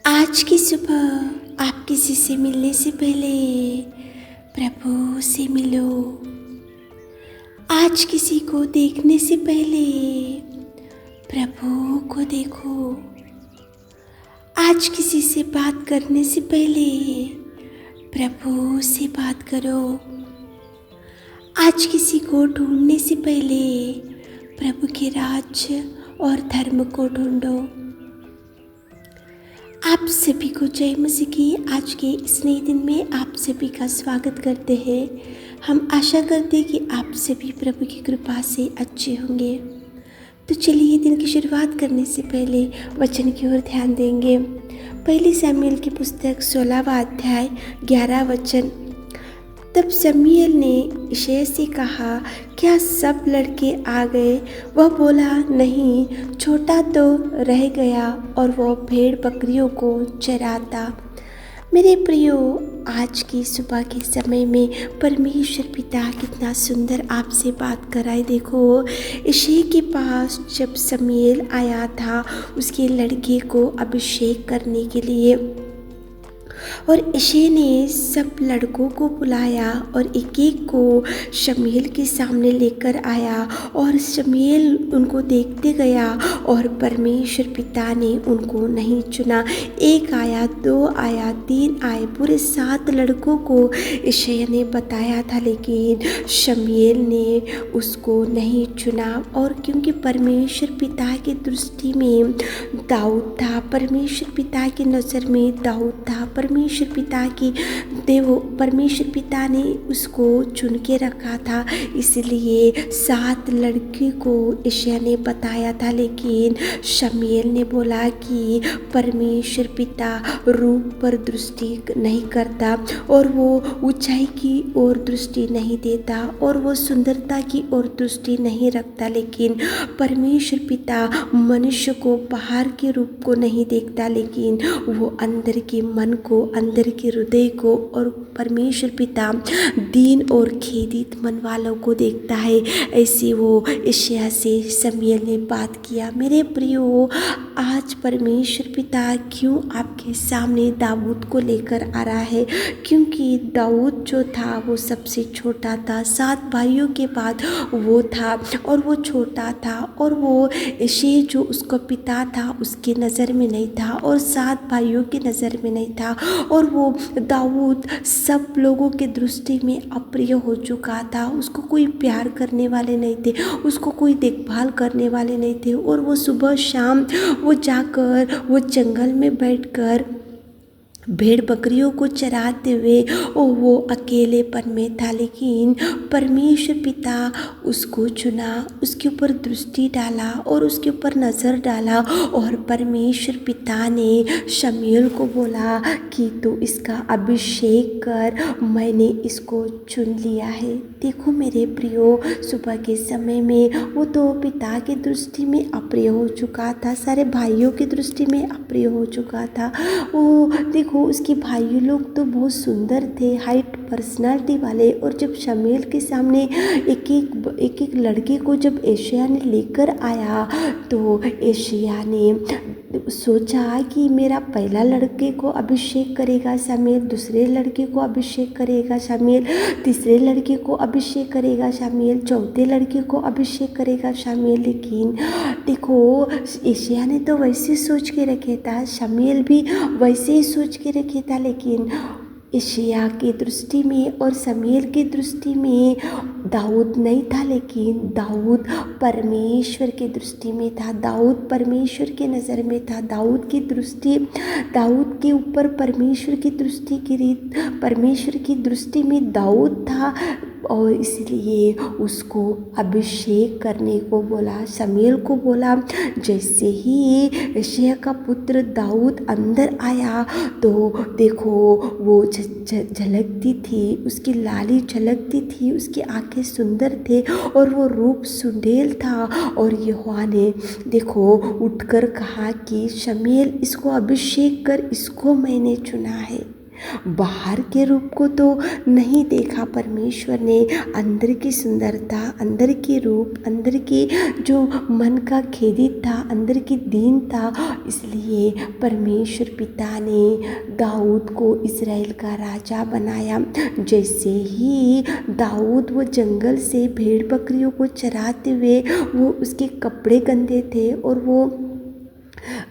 आज की सुबह आप किसी से मिलने से पहले प्रभु से मिलो। आज किसी को देखने से पहले प्रभु को देखो। आज किसी से बात करने से पहले प्रभु से बात करो। आज किसी को ढूंढने से पहले प्रभु के राज्य और धर्म को ढूंढो। आप सभी को जय मसीह की आज के इस नए दिन में आप सभी का स्वागत करते हैं। हम आशा करते हैं कि आप सभी प्रभु की कृपा से अच्छे होंगे। तो चलिए दिन की शुरुआत करने से पहले वचन की ओर ध्यान देंगे। पहली शमूएल की पुस्तक 16वां अध्याय 11 वचन। तब शमूएल ने यिशै से कहा, क्या सब लड़के आ गए? वह बोला, नहीं, छोटा तो रह गया और वह भेड़ बकरियों को चराता। मेरे प्रियो, आज की सुबह के समय में परमेश्वर पिता कितना सुंदर आपसे बात कराए। देखो, यिशै के पास जब शमूएल आया था उसके लड़के को अभिषेक करने के लिए, और यिशै ने सब लड़कों को बुलाया और एक एक को शमूएल के सामने लेकर आया। और शमूएल उनको देखते गया और परमेश्वर पिता ने उनको नहीं चुना। 1 आया, 2 आया, 3 आए, पूरे 7 लड़कों को यिशै ने बताया था, लेकिन शमूएल ने उसको नहीं चुना। और क्योंकि परमेश्वर पिता की दृष्टि में दाऊद था, परमेश्वर पिता की नज़र में दाऊद था, परमेश्वर पिता ने उसको चुन के रखा था, इसलिए 7 लड़की को यिशै ने बताया था। लेकिन शमूएल ने बोला कि परमेश्वर पिता रूप पर दृष्टि नहीं करता और वो ऊंचाई की ओर दृष्टि नहीं देता और वो सुंदरता की ओर दृष्टि नहीं रखता, लेकिन परमेश्वर पिता मनुष्य को बाहर के रूप को नहीं देखता, लेकिन वो अंदर के मन को, अंदर के हृदय को। और परमेश्वर पिता दीन और खेदित मन वालों को देखता है। ऐसे वो यिशै से शमूएल ने बात किया। मेरे प्रियो, आज परमेश्वर पिता क्यों आपके सामने दाऊद को लेकर आ रहा है? क्योंकि दाऊद जो था वो सबसे छोटा था, 7 भाइयों के बाद वो था और वो छोटा था, और वो यिशै जो उसका पिता था उसके नज़र में नहीं था और 7 भाइयों की नज़र में नहीं था। और वो दाऊद सब लोगों के दृष्टि में अप्रिय हो चुका था। उसको कोई प्यार करने वाले नहीं थे, उसको कोई देखभाल करने वाले नहीं थे। और वो सुबह शाम वो जाकर वो जंगल में बैठकर भेड़ बकरियों को चराते हुए वो अकेलेपन में था। लेकिन परमेश्वर पिता उसको चुना, उसके ऊपर दृष्टि डाला और उसके ऊपर नज़र डाला। और परमेश्वर पिता ने शमूएल को बोला कि तू इसका अभिषेक कर, मैंने इसको चुन लिया है। देखो मेरे प्रियो, सुबह के समय में वो तो पिता की दृष्टि में अप्रिय हो चुका था, सारे भाइयों की दृष्टि में अप्रिय हो चुका था। वो देखो, उसके भाई लोग तो बहुत सुंदर थे, हाइट पर्सनालिटी वाले। और जब शमूएल के सामने एक एक लड़के को जब यिशै ने लेकर आया, तो यिशै ने सोचा कि मेरा पहला लड़के को अभिषेक करेगा शमूएल, दूसरे लड़के को अभिषेक करेगा शमूएल, तीसरे लड़के को अभिषेक करेगा शमूएल, चौथे लड़के को अभिषेक करेगा शमूएल। लेकिन देखो, यिशै ने तो वैसे सोच के रखे था, शमूएल भी वैसे ही सोच के रखे था, लेकिन यिशै की दृष्टि में और शमूएल की दृष्टि में दाऊद नहीं था, लेकिन दाऊद परमेश्वर की दृष्टि में था, दाऊद परमेश्वर के नज़र में था। दाऊद के ऊपर परमेश्वर की दृष्टि गिरी, परमेश्वर की दृष्टि में दाऊद था, और इसलिए उसको अभिषेक करने को बोला, शमूएल को बोला। जैसे ही यिशै का पुत्र दाऊद अंदर आया, तो देखो वो झलकती थी, उसकी लाली झलकती थी, उसकी आंखें सुंदर थे और वो रूप सुंदर था। और यहोवा ने देखो उठकर कहा कि शमूएल, इसको अभिषेक कर, इसको मैंने चुना है। बाहर के रूप को तो नहीं देखा परमेश्वर ने, अंदर की सुंदरता, अंदर की रूप, अंदर की जो मन का खेदित था, अंदर की दीन था। इसलिए परमेश्वर पिता ने दाऊद को इस्राएल का राजा बनाया। जैसे ही दाऊद वो जंगल से भेड़ बकरियों को चराते हुए, वो उसके कपड़े गंदे थे और वो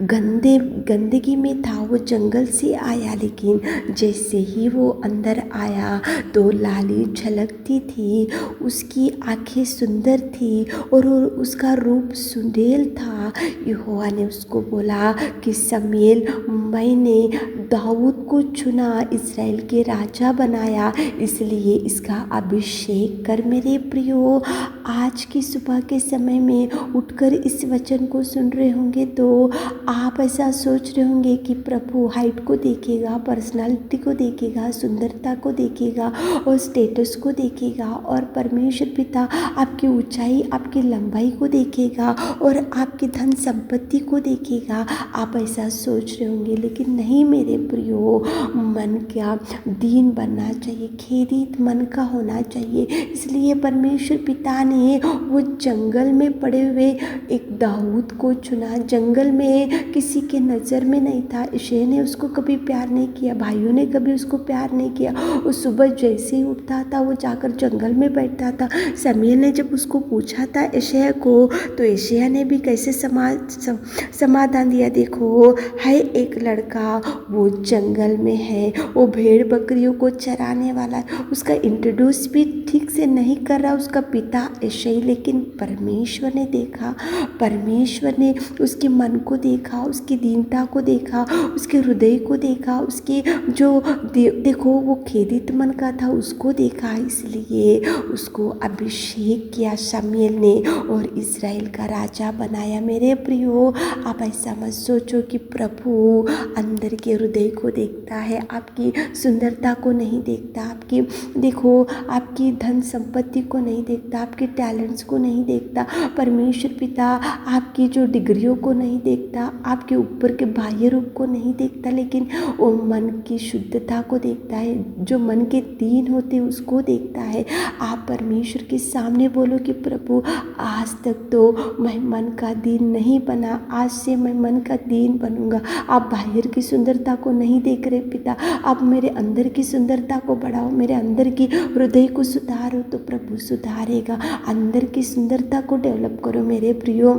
गंदगी में था, वो जंगल से आया, लेकिन जैसे ही वो अंदर आया तो लाली झलकती थी, उसकी आंखें सुंदर थी और उसका रूप सुंदर था। यहोवा ने उसको बोला कि शमूएल, मैंने दाऊद को चुना, इस्राएल के राजा बनाया, इसलिए इसका अभिषेक कर। मेरे प्रियो, आज की सुबह के समय में उठकर इस वचन को सुन रहे होंगे तो आप ऐसा सोच रहे होंगे कि प्रभु हाइट को देखेगा, पर्सनालिटी को देखेगा, सुंदरता को देखेगा और स्टेटस को देखेगा, और परमेश्वर पिता आपकी ऊंचाई, आपकी लंबाई को देखेगा और आपकी धन संपत्ति को देखेगा। आप ऐसा सोच रहे होंगे, लेकिन नहीं मेरे प्रियो, मन का दीन बनना चाहिए, खेदित मन का होना चाहिए। इसलिए परमेश्वर पिता ने वो जंगल में पड़े हुए एक दाऊद को चुना। जंगल में किसी के नज़र में नहीं था, यिशै ने उसको कभी प्यार नहीं किया, भाइयों ने कभी उसको प्यार नहीं किया। वो सुबह जैसे ही उठता था वो जाकर जंगल में बैठता था। शमूएल ने जब उसको पूछा था यिशै को, तो यिशै ने भी कैसे समाधान दिया। देखो, है एक लड़का, वो जंगल में है, वो भेड़ बकरियों को चराने वाला है, उसका इंट्रोड्यूस भी ठीक से नहीं कर रहा उसका पिता यिशै, लेकिन परमेश्वर ने देखा, परमेश्वर ने उसके मन को देखा, उसकी दीनता को देखा, उसके हृदय को देखा, उसके जो देखो वो खेदित मन का था उसको देखा। इसलिए उसको अभिषेक किया शमूएल ने और इस्राएल का राजा बनाया। मेरे प्रियो, आप ऐसा मत सोचो कि प्रभु अंदर के हृदय को देखता है, आपकी सुंदरता को नहीं देखता, आपकी देखो आपकी धन संपत्ति को नहीं देखता, आपके टैलेंट्स को नहीं देखता। परमेश्वर पिता आपकी जो डिग्रियों को नहीं देखता, आपके ऊपर के बाह्य रूप को नहीं देखता, लेकिन वो मन की शुद्धता को देखता है, जो मन के दीन होते हैं उसको देखता है। आप परमेश्वर के सामने बोलो कि प्रभु, आज तक तो मैं मन का दीन नहीं बना, आज से मैं मन का दीन बनूंगा। आप बाहर की सुंदरता को नहीं देख रहे पिता, आप मेरे अंदर की सुंदरता को बढ़ाओ, मेरे अंदर की हृदय को सुधारो, तो प्रभु सुधारेगा। अंदर की सुंदरता को डेवलप करो मेरे प्रियो।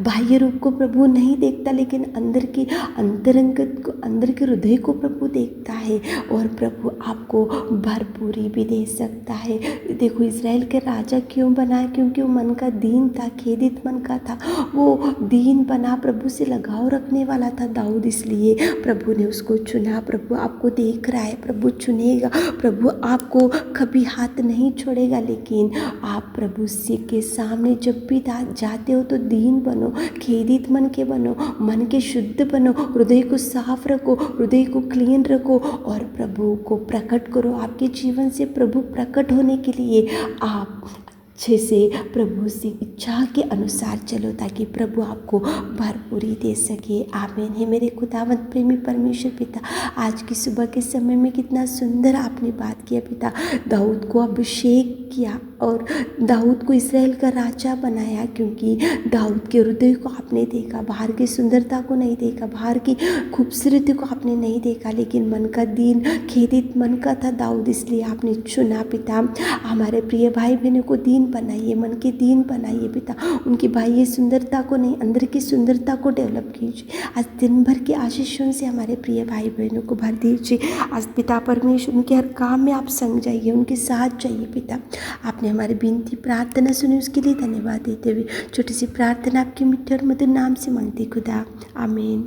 बाह्य रूप को प्रभु नहीं देखता, लेकिन अंदर की अंतरंगत को, अंदर के हृदय को प्रभु देखता है, और प्रभु आपको भरपूरी भी दे सकता है। देखो, इस्राएल के राजा क्यों बना? क्योंकि वो मन का दीन था, खेदित मन का था, वो दीन बना, प्रभु से लगाव रखने वाला था दाऊद, इसलिए प्रभु ने उसको चुना। प्रभु आपको देख रहा है, प्रभु चुनेगा, प्रभु आपको कभी हाथ नहीं छोड़ेगा। लेकिन आप प्रभु से के सामने जब भी जाते हो तो दीन बनो, खेदित मन के बनो, मन के शुद्ध बनो, हृदय को साफ रखो, हृदय को क्लीन रखो और प्रभु को प्रकट करो। आपके जीवन से प्रभु प्रकट होने के लिए आप अच्छे से प्रभु से इच्छा के अनुसार चलो, ताकि प्रभु आपको भरपूरी दे सके। आमीन है मेरे खुदावंद प्रेमी परमेश्वर पिता। आज की सुबह के समय में कितना सुंदर आपने बात किया पिता। दाऊद को अभिषेक किया और दाऊद को इस्राएल का राजा बनाया, क्योंकि दाऊद के हृदय को आपने देखा, बाहर की सुंदरता को नहीं देखा, बाहर की खूबसूरती को आपने नहीं देखा, लेकिन मन का दीन खेदित मन का था दाऊद, इसलिए आपने चुना पिता। हमारे प्रिय भाई बहनों को दीन बनाइए, मन के दीन बनाइए पिता, उनकी बाह्य सुंदरता को नहीं, अंदर की सुंदरता को डेवलप कीजिए। आज दिन भर के आशीषों से हमारे प्रिय भाई बहनों को भर दीजिए। आज पिता परमेश्वर उनके हर काम में आप संग जाइए, उनके साथ जाइए पिता। आपने हमारी विनती प्रार्थना सुनी, उसके लिए धन्यवाद देते हुए छोटी सी प्रार्थना आपके मीठे और मधुर नाम से मांगती खुदा, आमीन।